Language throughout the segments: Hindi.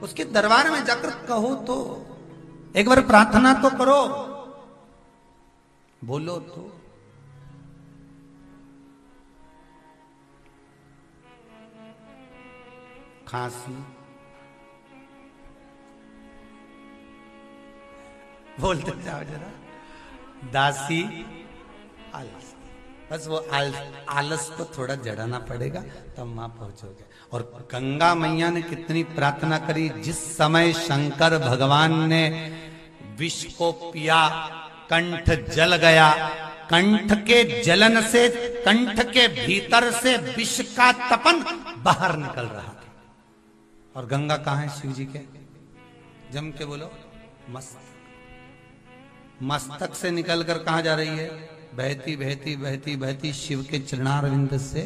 उसके दरबार में जाकर कहो तो, एक बार प्रार्थना तो करो, बोलो तो। खांसी, बोलते जाओ जरा, दासी, आलस। बस वो आलस को थोड़ा जड़ाना पड़ेगा तब वहां पहुंचोगे। और गंगा मैया ने कितनी प्रार्थना करी, जिस समय शंकर भगवान ने विष को पिया, कंठ जल गया, कंठ के जलन से कंठ के भीतर से विष का तपन बाहर निकल रहा था। और गंगा कहां है शिव जी के? जम के बोलो, मस्तक से निकलकर कहां जा रही है? बहती बहती बहती बहती शिव के चरणारविंद से।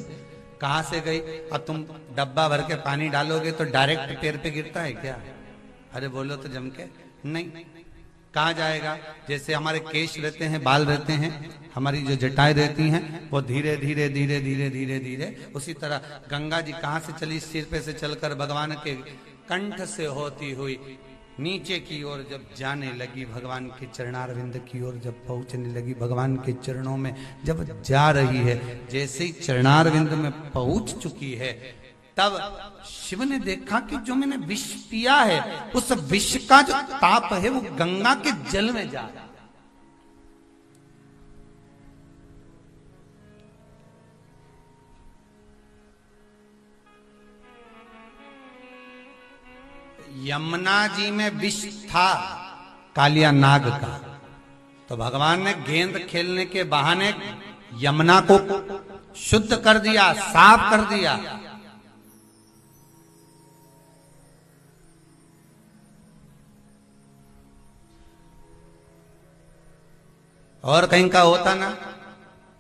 कहां से गई? अब तुम डब्बा भर के पानी डालोगे तो डायरेक्ट पैर पे गिरता है क्या? अरे बोलो तो जम के, नहीं। कहां जाएगा? जैसे हमारे केश रहते हैं, बाल रहते हैं, हमारी जो जटाएं रहती हैं, वो धीरे धीरे धीरे धीरे धीरे धीरे, उसी तरह गंगा जी कहां से चली? सिर पे से चलकर भगवान के कंठ से होती हुई नीचे की ओर जब जाने लगी, भगवान के चरणारविंद की ओर जब पहुंचने लगी, भगवान के चरणों में जब जा रही है, जैसे ही चरणारविंद में पहुंच चुकी है, तब शिव ने देखा कि जो मैंने विष पिया है, उस विष का जो ताप है वो गंगा के जल में जा रहा है। यमुना जी में विष था कालिया नाग का, तो भगवान ने गेंद खेलने के बहाने यमुना को शुद्ध कर दिया, साफ कर दिया। और कहीं का होता ना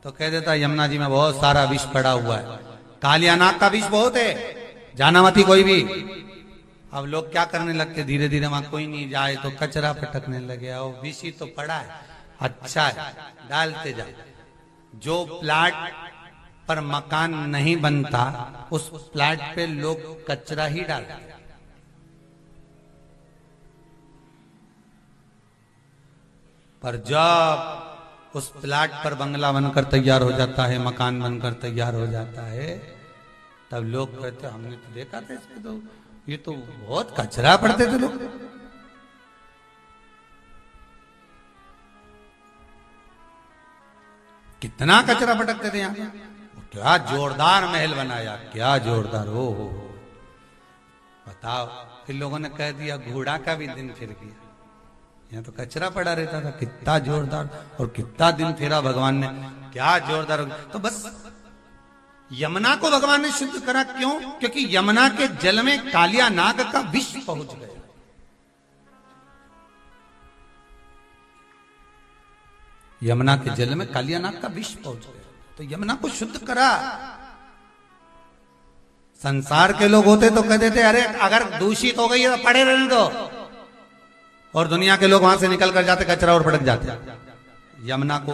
तो कह देता यमुना जी में बहुत सारा विष पड़ा हुआ है, कालिया नाग का विष बहुत है, जाना मत ही कोई भी। अब लोग क्या करने लगते, धीरे धीरे वहां कोई नहीं जाए तो कचरा पटकने लगे, और विष ही तो पड़ा है, अच्छा है, डालते जाओ। जो प्लाट पर मकान नहीं बनता उस प्लाट पे लोग कचरा ही डालते। पर जब उस प्लाट पर बंगला बनकर तैयार हो जाता है, मकान बनकर तैयार हो जाता है, तब लोग कहते हमने तो देखा था इसमें तो ये तो बहुत कचरा पड़ते थे लोग। कितना कचरा पटकते थे यहाँ। क्या जोरदार महल बनाया, क्या जोरदार, हो बताओ। फिर लोगों ने कह दिया घोड़ा का भी दिन फिर गया, यहाँ तो कचरा पड़ा रहता था। कितना जोरदार और कितना दिन फिरा भगवान ने, क्या जोरदार। तो बस यमुना को भगवान ने शुद्ध करा, क्यों? क्योंकि यमुना के जल में कालिया नाग का विष पहुंच गया। यमुना के जल में कालिया नाग का विष पहुंच गया, तो यमुना को शुद्ध करा। संसार के लोग होते तो कहते थे अरे अगर दूषित हो गई है तो पड़े रहने दो, और दुनिया के लोग वहां से निकल कर जाते, कचरा और पटक जाते। यमुना को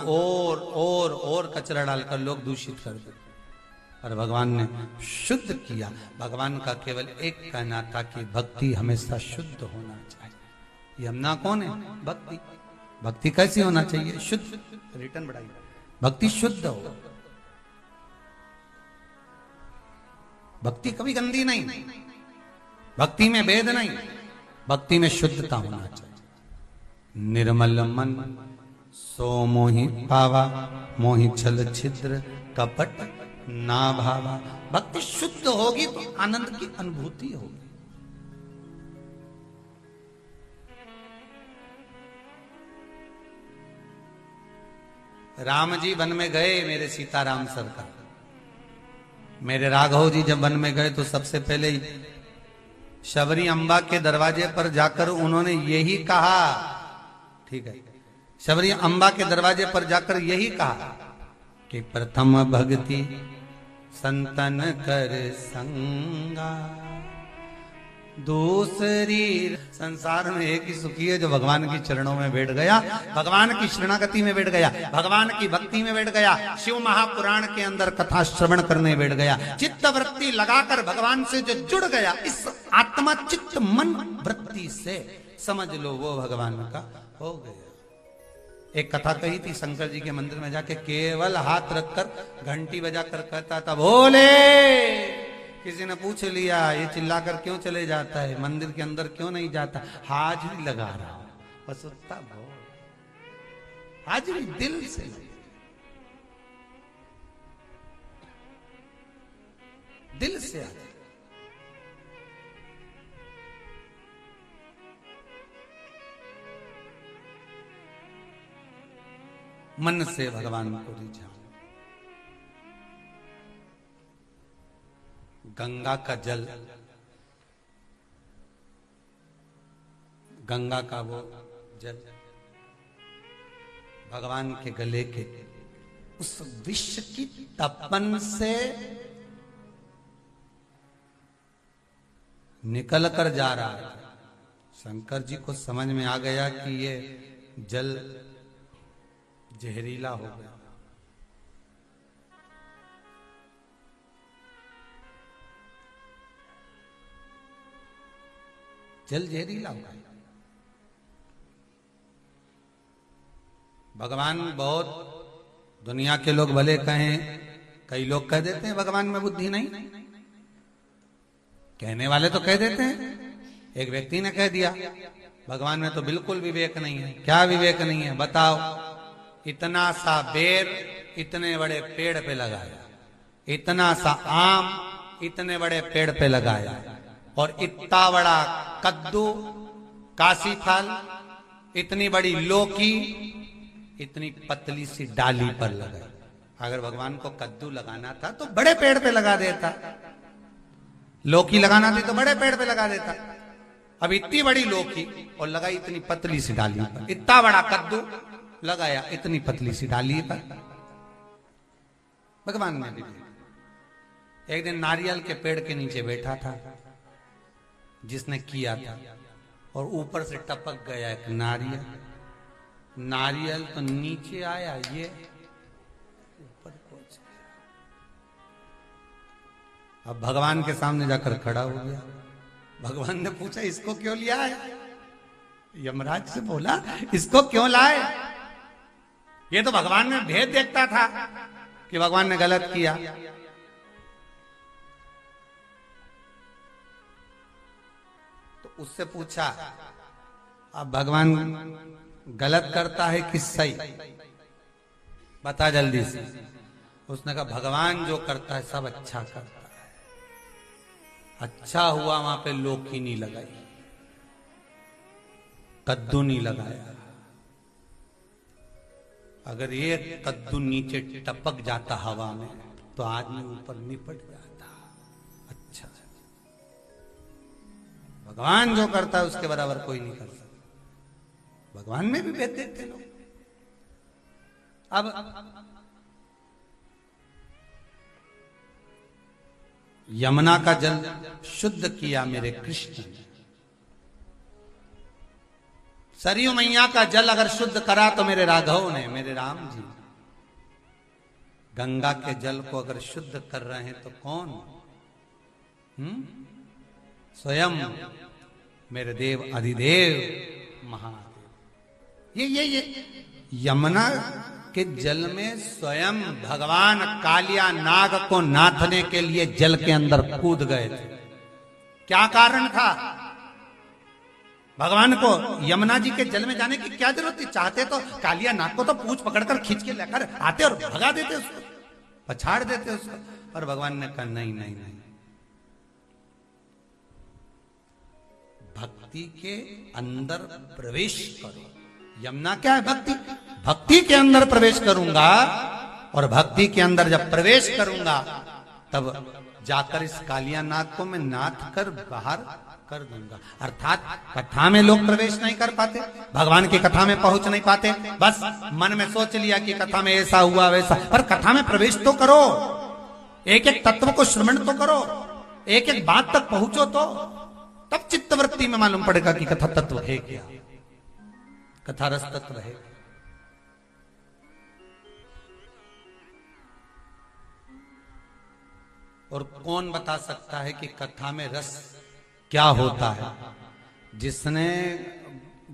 और कचरा डालकर लोग दूषित कर देते, और भगवान ने शुद्ध किया। भगवान का केवल एक कहना था कि भक्ति हमेशा शुद्ध होना चाहिए। यमुना कौन है? भक्ति। भक्ति कैसी होना चाहिए? शुद्ध। रिटर्न बढ़ाइए, भक्ति शुद्ध हो। भक्ति कभी गंदी नहीं, भक्ति में भेद नहीं, भक्ति में शुद्धता होना चाहिए। निर्मल मन सो मोहि पावा, मोहि छल छिद्र कपट ना भावा। भक्ति शुद्ध होगी तो आनंद की अनुभूति होगी। राम जी वन में गए, मेरे सीताराम सरकार, मेरे राघव जी जब वन में गए तो सबसे पहले शबरी अम्बा के दरवाजे पर जाकर उन्होंने यही कहा, ठीक है, शबरी अम्बा के दरवाजे पर जाकर यही कहा कि प्रथम भक्ति संतन कर संगा, दूसरी। संसार में एक ही सुखी है जो भगवान की चरणों में बैठ गया, भगवान की शरणागति में बैठ गया, भगवान की भक्ति में बैठ गया, शिव महापुराण के अंदर कथा श्रवण करने बैठ गया, चित्त वृत्ति लगाकर भगवान से जो जुड़ गया, इस आत्मा चित्त मन वृत्ति से समझ लो वो भगवान का हो गया। एक कथा कही थी, शंकर जी के मंदिर में जाके केवल हाथ रखकर घंटी बजा कर कहता था भोले। किसी ने पूछ लिया ये चिल्लाकर क्यों चले जाता है, मंदिर के अंदर क्यों नहीं जाता? हाजिरी लगा रहा हूं, बस उतना भोल, हाजिरी दिल से, दिल से आ। मन से भगवान को रिझाओ। गंगा का जल, गंगा का वो जल भगवान के गले के उस विष की तपन से निकल कर जा रहा है। शंकर जी को समझ में आ गया कि ये जल जहरीला हो गया। जल जहरीला हो गया। भगवान बहुत, दुनिया के लोग भले कहें, कई लोग कह देते हैं भगवान में बुद्धि नहीं, कहने वाले तो कह देते हैं। एक व्यक्ति ने कह दिया भगवान में तो बिल्कुल विवेक नहीं है। क्या विवेक नहीं है बताओ? इतना सा बेर इतने बड़े पेड़ पे लगाया, इतना सा आम इतने बड़े पेड़ पे लगाया, और इतना बड़ा कद्दू, काशी फल, इतनी बड़ी लौकी इतनी पतली सी डाली पर लगाई। अगर भगवान को कद्दू लगाना था तो बड़े पेड़ पे लगा देता, लौकी लगाना थी तो बड़े पेड़ पे लगा देता। अब इतनी बड़ी लौकी और लगाई इतनी पतली सी डाली पर, इतना बड़ा कद्दू लगाया इतनी पतली सी डाली पर। भगवान ने भी एक दिन नारियल के पेड़ के नीचे बैठा था जिसने किया था, और ऊपर से टपक गया एक नारियल। नारियल तो नीचे आया, ये ऊपर पहुंच गया। अब भगवान के सामने जाकर खड़ा हो गया। भगवान ने पूछा इसको क्यों लिया है? यमराज से बोला इसको क्यों लाए? ये तो भगवान में भेद देखता था कि भगवान ने गलत किया। तो उससे पूछा अब भगवान गलत करता है कि सही, बता जल्दी से। उसने कहा भगवान जो करता है सब अच्छा करता है। अच्छा हुआ वहां पे लौकी नहीं लगाई, कद्दू नहीं लगाया। अगर ये कद्दू नीचे टपक जाता हवा में तो आदमी ऊपर निपट जाता। अच्छा, भगवान जो करता है उसके बराबर कोई नहीं कर सकता। भगवान में भी भेद देखते लोग। अब यमुना का जल शुद्ध किया मेरे कृष्ण ने। सरयू मैया का जल अगर शुद्ध करा तो मेरे राघव ने, मेरे राम जी। गंगा के जल को अगर शुद्ध कर रहे हैं तो कौन? स्वयं मेरे देव अधिदेव महादेव। ये यमुना के जल में स्वयं भगवान कालिया नाग को नाथने के लिए जल के अंदर कूद गए थे। क्या कारण था? भगवान को यमुना जी के जल में जाने की क्या जरूरत थी? चाहते तो कालिया नाग को तो पूंछ पकड़कर खींच के लेकर आते और भगा देते उसको, पछाड़ देते उसको। पर भगवान ने कहा नहीं नहीं नहीं, भक्ति के अंदर प्रवेश करो। यमुना क्या है? भक्ति। भक्ति के अंदर प्रवेश करूंगा, और भक्ति के अंदर जब प्रवेश करूंगा तब जाकर इस कालिया नाग को मैं नाथ कर बाहर कर दूंगा। अर्थात कथा में लोग प्रवेश नहीं कर पाते, भगवान की कथा में पहुंच नहीं पाते। बस मन में सोच लिया कि कथा में ऐसा हुआ वैसा, पर कथा में प्रवेश तो करो, एक एक तत्व को श्रवण तो करो, एक एक बात तक पहुंचो तो। तब चित्तवृत्ति में मालूम पड़ेगा कि कथा तत्व है क्या, कथा रस तत्व है। और कौन बता सकता है कि कथा में रस क्या होता है? जिसने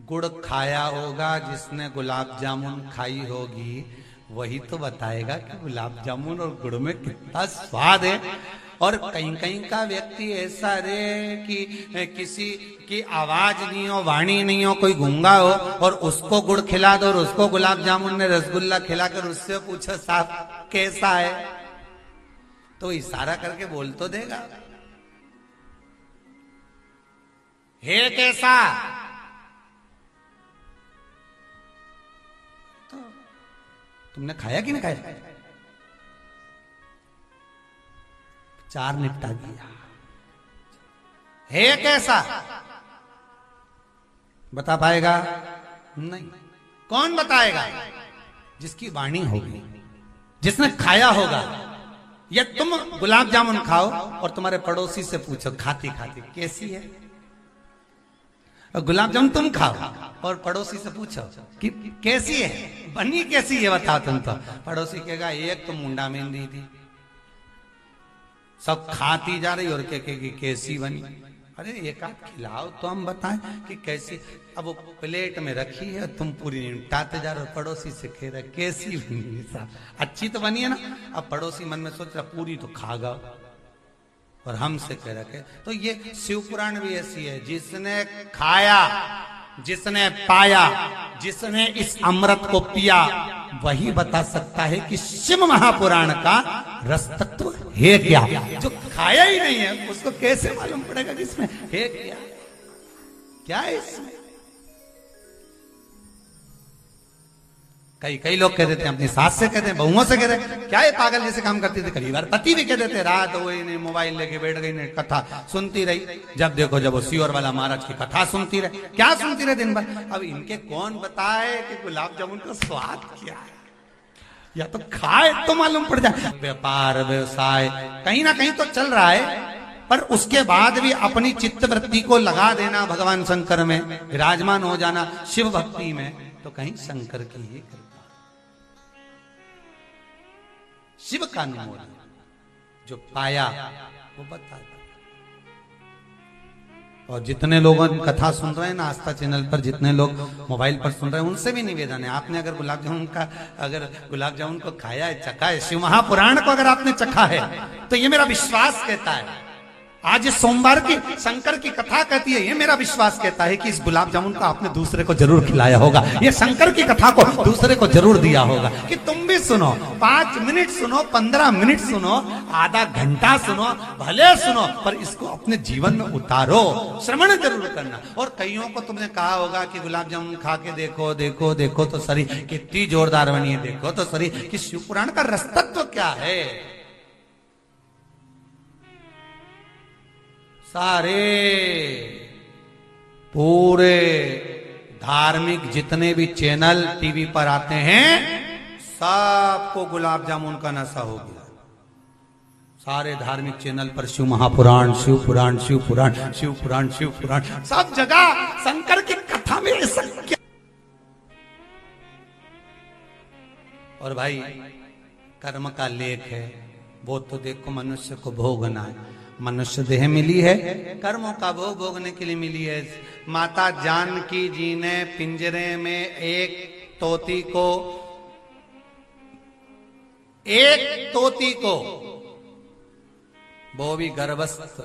गुड़ खाया होगा, जिसने गुलाब जामुन खाई होगी, वही तो बताएगा कि गुलाब जामुन और गुड़ में कितना स्वाद है। और कहीं कहीं का व्यक्ति ऐसा रे कि किसी की आवाज नहीं हो, वाणी नहीं हो, कोई गूंगा हो और उसको गुड़ खिला दो और उसको गुलाब जामुन में रसगुल्ला खिलाकर उससे पूछो साहब कैसा है, तो इशारा करके बोल तो देगा, हे कैसा। तो तुमने खाया कि नहीं खाया? चार निपटा दिया। हे कैसा बता पाएगा? नहीं। कौन बताएगा? जिसकी वाणी होगी, जिसने खाया होगा। या तुम गुलाब जामुन खाओ और तुम्हारे पड़ोसी से पूछो खाती खाती कैसी है, और गुलाब जामुन तुम खाओ और पड़ोसी से पूछो कि कैसी है, बनी कैसी है बताओ तुम। तो पड़ोसी कहेगा एक तो मुंडा मेहंदी थी, सब खाती जा रही और कहेगी कैसी बनी। अरे एक आध खिलाओ तो हम बताएं कि कैसी। अब वो प्लेट में रखी है, तुम पूरी निपटाते जा रहे हो, पड़ोसी से कह रहे कैसी बनी साहब, अच्छी तो बनी है ना। अब पड़ोसी मन में सोच रहा पूरी तो खागा और हमसे कह रखे। तो ये शिव पुराण भी ऐसी है, जिसने खाया, जिसने पाया, जिसने इस अमृत को पिया, वही बता सकता है कि शिव महापुराण का रस तत्व है क्या। जो खाया ही नहीं है उसको कैसे मालूम पड़ेगा कि इसमें है क्या, क्या है इसमें। कई लोग कह देते हैं, अपनी सास से कहते हैं, बहुओं से कहते हैं, क्या ये पागल जैसे काम करती थी। कई बार पति भी कह देते, रात हो गई ने मोबाइल लेके बैठ गई ने कथा सुनती रही। जब देखो जब वो सियोर वाला महाराज की कथा सुनती रहे, क्या सुनती रहे दिन भर। अब इनके कौन बताए कि गुलाब जामुन का स्वाद क्या है, या तो खाए तो मालूम पड़ जाए। व्यापार व्यवसाय कहीं ना कहीं तो चल रहा है, पर उसके बाद भी अपनी चित्त वृत्ति को लगा देना भगवान शंकर में, विराजमान हो जाना शिव भक्ति में, तो कहीं शंकर की ही कृपा, शिव का अनुमोदन। जो पाया वो बता। और जितने लोग कथा सुन रहे हैं ना आस्था चैनल पर, जितने लोग मोबाइल पर सुन रहे हैं, उनसे भी निवेदन है, आपने अगर गुलाब जामुन को खाया है, चखा है, शिव महापुराण को अगर आपने चखा है, तो ये मेरा विश्वास कहता है, आज सोमवार की शंकर की कथा कहती है, ये मेरा विश्वास कहता है कि इस गुलाब जामुन को आपने दूसरे को जरूर खिलाया होगा, ये शंकर की कथा को दूसरे को जरूर दिया होगा। कि तुम भी सुनो, 5 मिनट सुनो, 15 मिनट सुनो, आधा घंटा सुनो, भले सुनो, पर इसको अपने जीवन में उतारो, श्रवण जरूर करना। और कईयों को तुमने कहा होगा कि गुलाब जामुन खा के देखो देखो देखो तो सही, कितनी जोरदार बनी है, देखो तो सही कि शिव पुराण का रसतत्व क्या है। सारे पूरे धार्मिक जितने भी चैनल टीवी पर आते हैं, सबको गुलाब जामुन का नशा हो गया। सारे धार्मिक चैनल पर शिव महापुराण, शिव पुराण, शिव पुराण, शिव पुराण, शिव पुराण, सब जगह शंकर की कथा में ऐसा क्या। और भाई कर्म का लेख है, वो तो देखो मनुष्य को भोगना है। मनुष्य देह मिली है, कर्मों का भोग भोगने के लिए मिली है। माता जानकी जी ने पिंजरे में एक तोती को वो भी गर्भस्थ,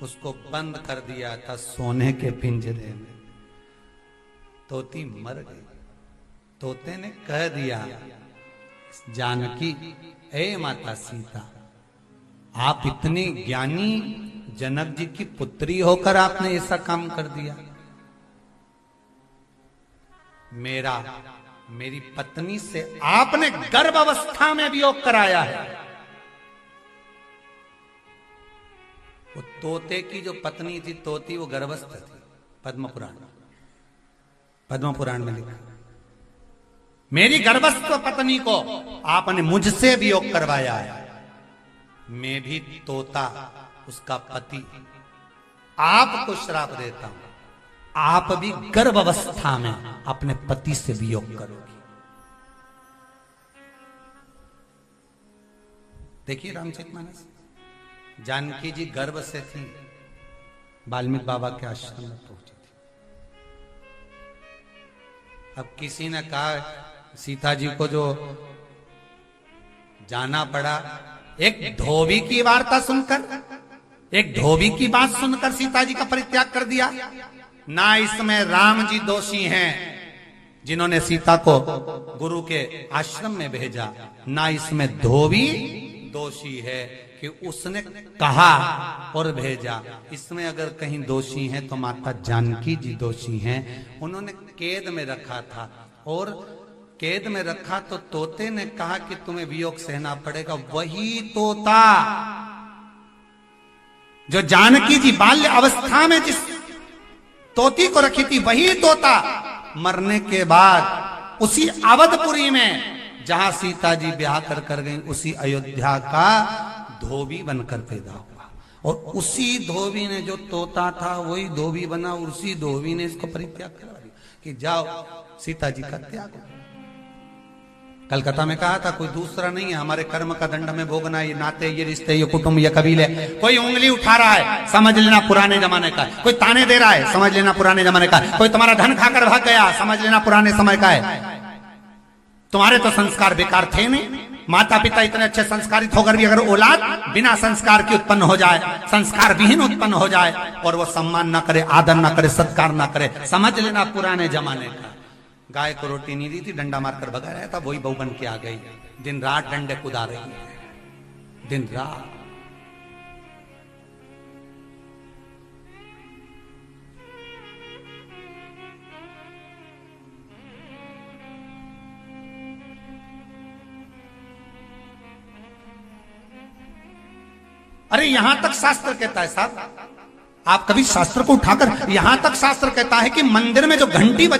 उसको बंद कर दिया था सोने के पिंजरे में। तोती मर गई। तोते ने कह दिया, जानकी, ए माता सीता, आप इतनी ज्ञानी जनक जी की पुत्री होकर आपने ऐसा काम कर दिया। मेरी पत्नी से आपने गर्भ अवस्था में वियोग कराया है। वो तोते की जो पत्नी थी, तोती, वो गर्भस्थ थी। पद्म पुराण में लिखा, मेरी गर्भस्थ पत्नी को आपने मुझसे वियोग करवाया है। मैं भी तोता, उसका पति, आपको श्राप देता हूं, आप भी गर्भ अवस्था में अपने पति से वियोग करोगी। देखिए रामचरितमानस, जानकी जी गर्भ से थी, वाल्मीकि बाबा के आश्रम में पहुंची थी। अब किसी ने कहा सीता जी को जो जाना पड़ा, एक धोबी की वार्ता सुनकर, एक धोबी की बात सुनकर सीता जी का परित्याग कर दिया। ना इसमें राम जी दोषी हैं जिन्होंने सीता को गुरु के आश्रम में भेजा, ना इसमें धोबी दोषी है कि उसने कहा और भेजा। इसमें अगर कहीं दोषी हैं तो माता जानकी जी दोषी हैं। उन्होंने कैद में रखा था, और कैद में रखा तो तोते ने कहा कि तुम्हें वियोग सहना पड़ेगा। वही तोता जो जानकी जी बाल्य अवस्था में जिस तोती को रखी थी, वही तोता मरने के बाद उसी अवधपुरी में जहां सीता जी ब्याह कर गई, उसी अयोध्या का धोबी बनकर पैदा हुआ। और उसी धोबी ने, जो तोता था वही धोबी बना, उसी धोबी ने इसको परित्याग करा दिया कि जाओ सीता जी का त्याग। कलकत्ता में कहा था कोई दूसरा नहीं है, हमारे कर्म का दंड में भोगना, ये नाते, ये रिश्ते, ये कुटुंब, ये कबीले। कोई उंगली उठा रहा है, समझ लेना पुराने जमाने का है। कोई ताने दे रहा है, समझ लेना पुराने जमाने का है। कोई तुम्हारा धन खाकर भाग गया, समझ लेना पुराने समय का है। तुम्हारे तो संस्कार बेकार थे नहीं। माता पिता इतने अच्छे संस्कारित होकर भी अगर औलाद बिना संस्कार की उत्पन्न हो जाए, संस्कार विहीन उत्पन्न हो जाए, और वो सम्मान ना करे, आदर ना करे, सत्कार ना करे, समझ लेना पुराने जमाने का। गाय को रोटी नहीं दी थी, डंडा मारकर भगा रहा था, वही बहू बन के आ गई, दिन रात डंडे कुदा रही है, दिन रात। अरे यहां तक शास्त्र कहता है साहब, आप कभी शास्त्र को उठाकर, यहां तक शास्त्र कहता है कि मंदिर में जो घंटी बजा